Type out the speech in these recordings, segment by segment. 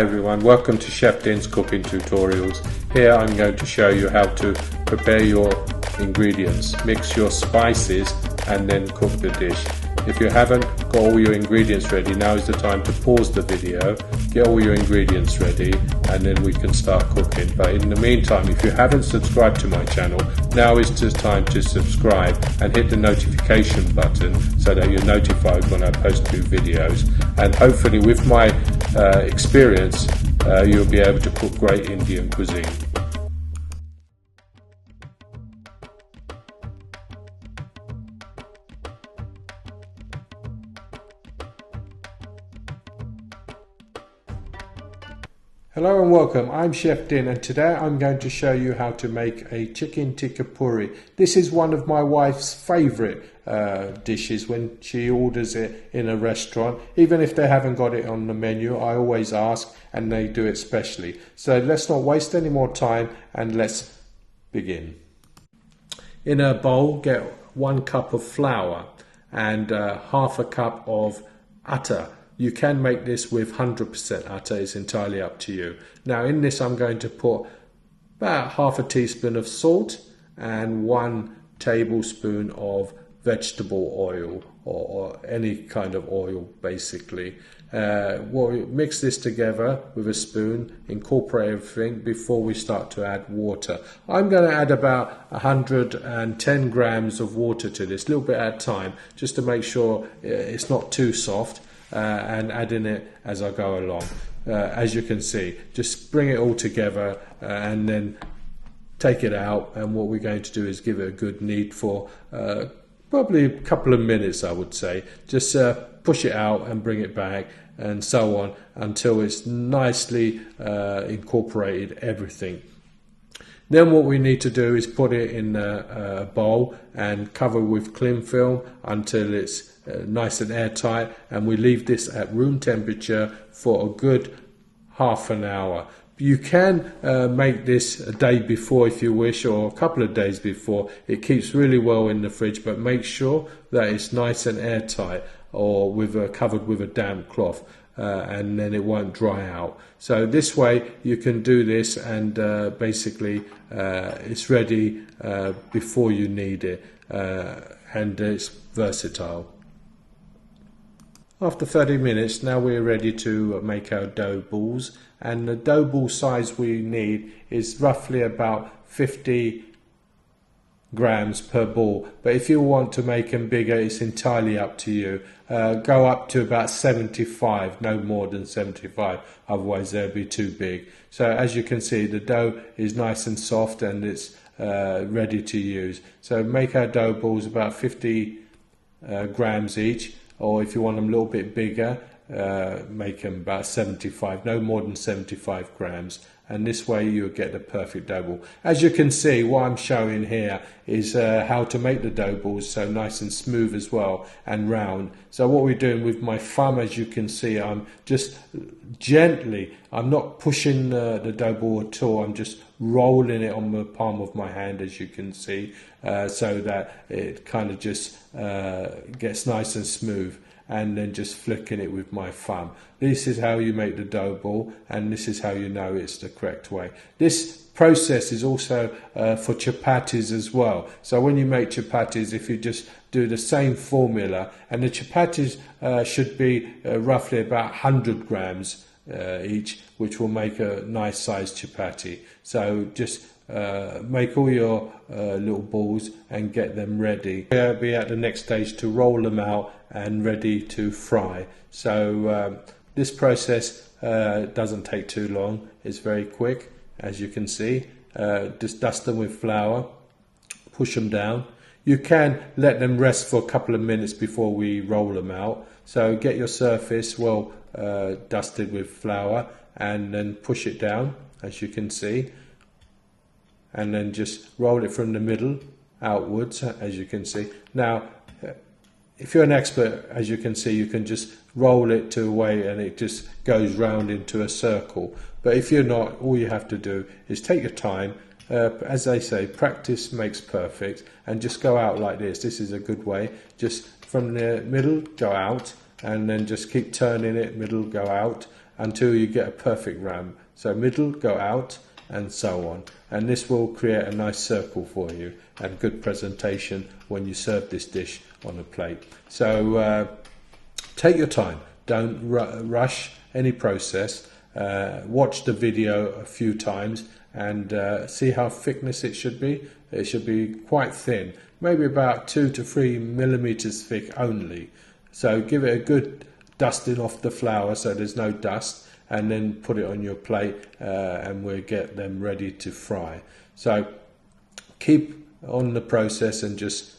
Hi everyone, welcome to Chef Din's cooking tutorials. Here I'm going to show you how to prepare your ingredients, mix your spices and then cook the dish. If you haven't got all your ingredients ready, now is the time to pause the video, get all your ingredients ready and then we can start cooking. But in the meantime, if you haven't subscribed to my channel, now is the time to subscribe and hit the notification button so that you're notified when I post new videos. And hopefully with my experience, you'll be able to cook great Indian cuisine. Hello and welcome, I'm Chef Din and today I'm going to show you how to make a Chicken Tikka Puri. This is one of my wife's favourite dishes when she orders it in a restaurant. Even if they haven't got it on the menu, I always ask and they do it specially. So let's not waste any more time and let's begin. In a bowl, get 1 cup of flour and half a cup of Atta. You can make this with 100% Atta, it's entirely up to you. Now in this I'm going to put about half a teaspoon of salt and 1 tablespoon of vegetable oil or any kind of oil basically. We'll mix this together with a spoon, incorporate everything before we start to add water. I'm going to add about 110 grams of water to this, a little bit at a time, just to make sure it's not too soft. And adding it as I go along. As you can see, just bring it all together and then take it out, and what we're going to do is give it a good knead for probably a couple of minutes, I would say. Just push it out and bring it back and so on until it's nicely incorporated everything. Then what we need to do is put it in a bowl and cover with cling film until it's nice and airtight, and we leave this at room temperature for a good half an hour. You can make this a day before if you wish, or a couple of days before. It keeps really well in the fridge, but make sure that it's nice and airtight or covered with a damp cloth. And then it won't dry out. So this way you can do this and basically it's ready before you need it, and it's versatile. After 30 minutes, now we're ready to make our dough balls, and the dough ball size we need is roughly about 50 grams per ball, but if you want to make them bigger, it's entirely up to you. Go up to about 75, no more than 75, otherwise they'll be too big. So as you can see, the dough is nice and soft and it's ready to use. So make our dough balls about 50 grams each, or if you want them a little bit bigger, make them about 75, no more than 75 grams. And this way you'll get the perfect dough ball. As you can see, what I'm showing here is how to make the dough balls so nice and smooth as well and round. So what we're doing with my thumb, as you can see, I'm just gently, I'm not pushing the dough ball at all, I'm just rolling it on the palm of my hand, as you can see, so that it kind of just gets nice and smooth, and then just flicking it with my thumb. This is how you make the dough ball, and this is how you know it's the correct way. This process is also for chapatis as well. So when you make chapatis, if you just do the same formula, and the chapatis should be roughly about 100 grams each, which will make a nice sized chapati. So just make all your little balls and get them ready. We'll be at the next stage to roll them out and ready to fry. So this process doesn't take too long, it's very quick, as you can see. Just dust them with flour, push them down. You can let them rest for a couple of minutes before we roll them out. So get your surface well dusted with flour and then push it down, as you can see, and then just roll it from the middle outwards, as you can see. Now if you're an expert, as you can see, you can just roll it to a way and it just goes round into a circle. But if you're not, all you have to do is take your time. As they say, practice makes perfect, and just go out like this. This is a good way. Just from the middle, go out, and then just keep turning it, middle, go out, until you get a perfect round. So middle, go out, and so on. And this will create a nice circle for you and good presentation when you serve this dish on a plate. So take your time, don't rush any process. Watch the video a few times and see how thickness it should be. It should be quite thin, maybe about 2 to 3 millimeters thick only. So give it a good dusting off the flour so there's no dust, and then put it on your plate and we'll get them ready to fry. So keep on the process and just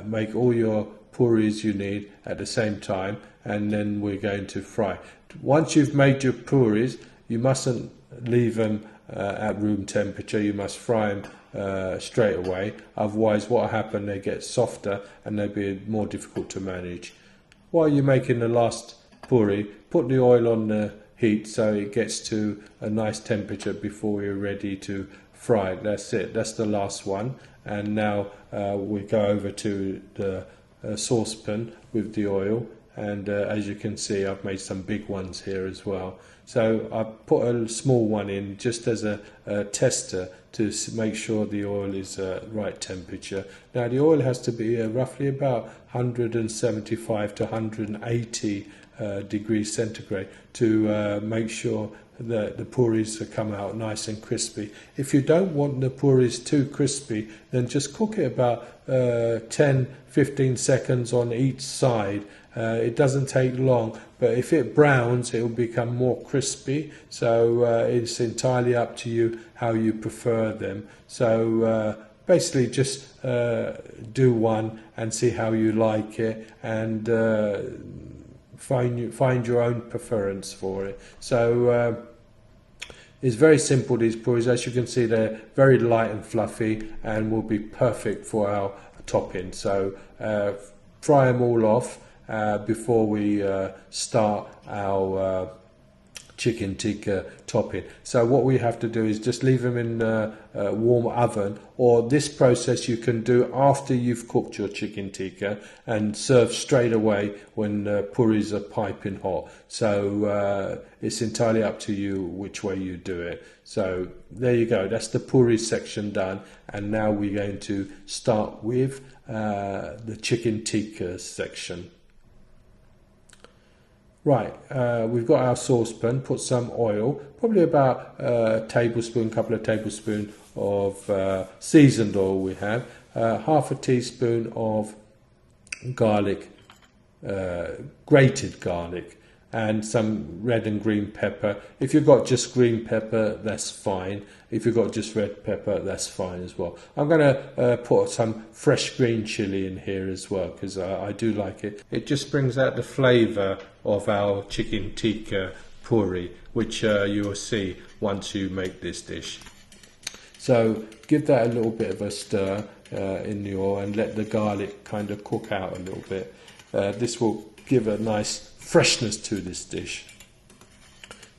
make all your puris you need at the same time, and then we're going to fry. Once you've made your puris, you mustn't leave them at room temperature. You must fry them straight away, otherwise what will happen, they get softer and they'll be more difficult to manage. While you're making the last puri, put the oil on the heat so it gets to a nice temperature before you're ready to fry it. That's it, that's the last one. And now we go over to the saucepan with the oil, and as you can see, I've made some big ones here as well. So I put a small one in just as a tester to make sure the oil is right temperature. Now the oil has to be roughly about 175 to 180 degrees centigrade to make sure that the puris come out nice and crispy. If you don't want the puris too crispy, then just cook it about 10-15 seconds on each side. It doesn't take long, but if it browns, it will become more crispy. So it's entirely up to you how you prefer them. So basically just do one and see how you like it, and find your own preference for it. So it's very simple, these puris. As you can see, they're very light and fluffy and will be perfect for our topping. So fry them all off before we start our chicken tikka topping. So what we have to do is just leave them in a warm oven, or this process you can do after you've cooked your chicken tikka and serve straight away when puris are piping hot. So it's entirely up to you which way you do it. So there you go, that's the puri section done, and now we're going to start with the chicken tikka section. Right, we've got our saucepan, put some oil, probably about a tablespoon, couple of tablespoons of seasoned oil we have, half a teaspoon of garlic, grated garlic, and some red and green pepper. If you've got just green pepper, that's fine. If you've got just red pepper, that's fine as well. I'm going to put some fresh green chili in here as well, because I do like it. It just brings out the flavour of our chicken tikka puri, which you will see once you make this dish. So give that a little bit of a stir in the oil and let the garlic kind of cook out a little bit. This will give a nice freshness to this dish.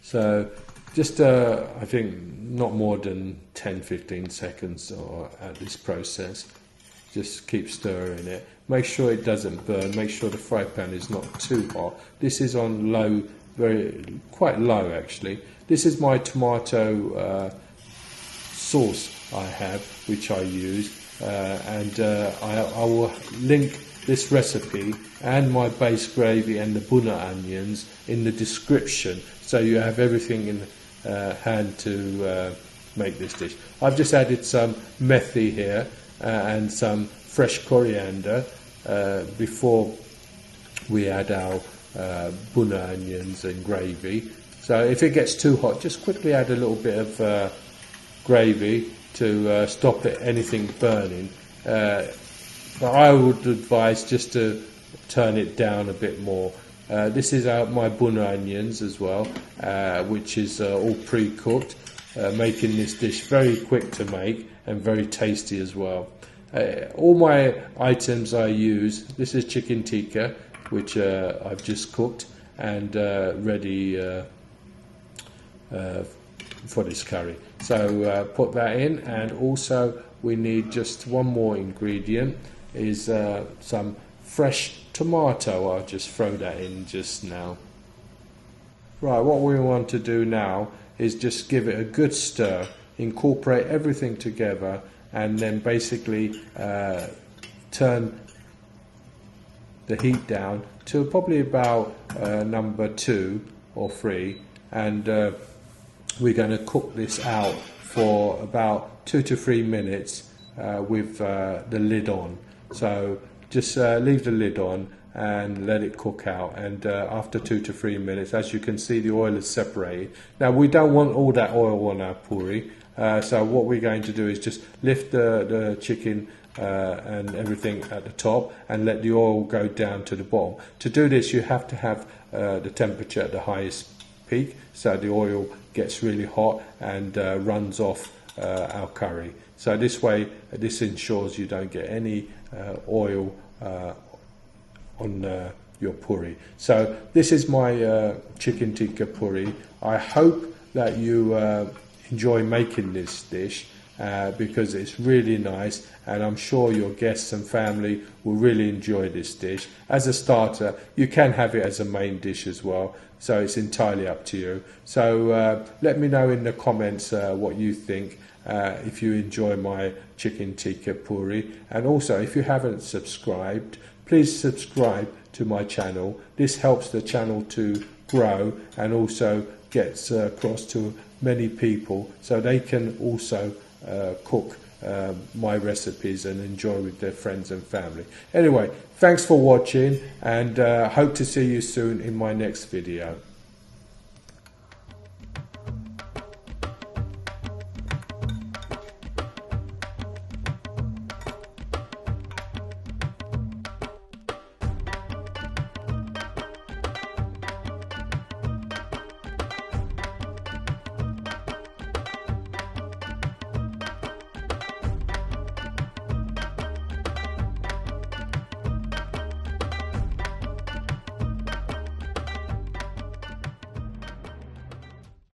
So just I think not more than 10-15 seconds at this process. Just keep stirring it. Make sure it doesn't burn. Make sure the fry pan is not too hot. This is on low, quite low actually. This is my tomato sauce I have, which I use, and I will link this recipe and my base gravy and the Bhuna onions in the description, so you have everything in hand to make this dish. I've just added some methi here and some fresh coriander before we add our Bhuna onions and gravy. So if it gets too hot, just quickly add a little bit of gravy to stop anything burning. But I would advise just to turn it down a bit more. This is my Bhuna onions as well, which is all pre-cooked, making this dish very quick to make and very tasty as well. All my items I use, this is chicken tikka, which I've just cooked and ready for this curry. So put that in, and also we need just one more ingredient, is some fresh tomato. I'll just throw that in just now. Right, what we want to do now is just give it a good stir, incorporate everything together, and then basically turn the heat down to probably about number 2 or 3, and we're going to cook this out for about 2 to 3 minutes with the lid on. So just leave the lid on and let it cook out, and after 2 to 3 minutes, as you can see, the oil is separated. Now we don't want all that oil on our puri, so what we're going to do is just lift the chicken and everything at the top and let the oil go down to the bottom. To do this, you have to have the temperature at the highest peak, so the oil gets really hot and runs off our curry. So this way, this ensures you don't get any oil on your puri. So this is my chicken tikka puri. I hope that you enjoy making this dish because it's really nice, and I'm sure your guests and family will really enjoy this dish. As a starter, you can have it as a main dish as well, so it's entirely up to you. So let me know in the comments what you think, if you enjoy my chicken tikka puri, and also if you haven't subscribed, please subscribe to my channel. This helps the channel to grow and also gets across to many people, so they can also cook my recipes and enjoy with their friends and family. Anyway, thanks for watching, and hope to see you soon in my next video.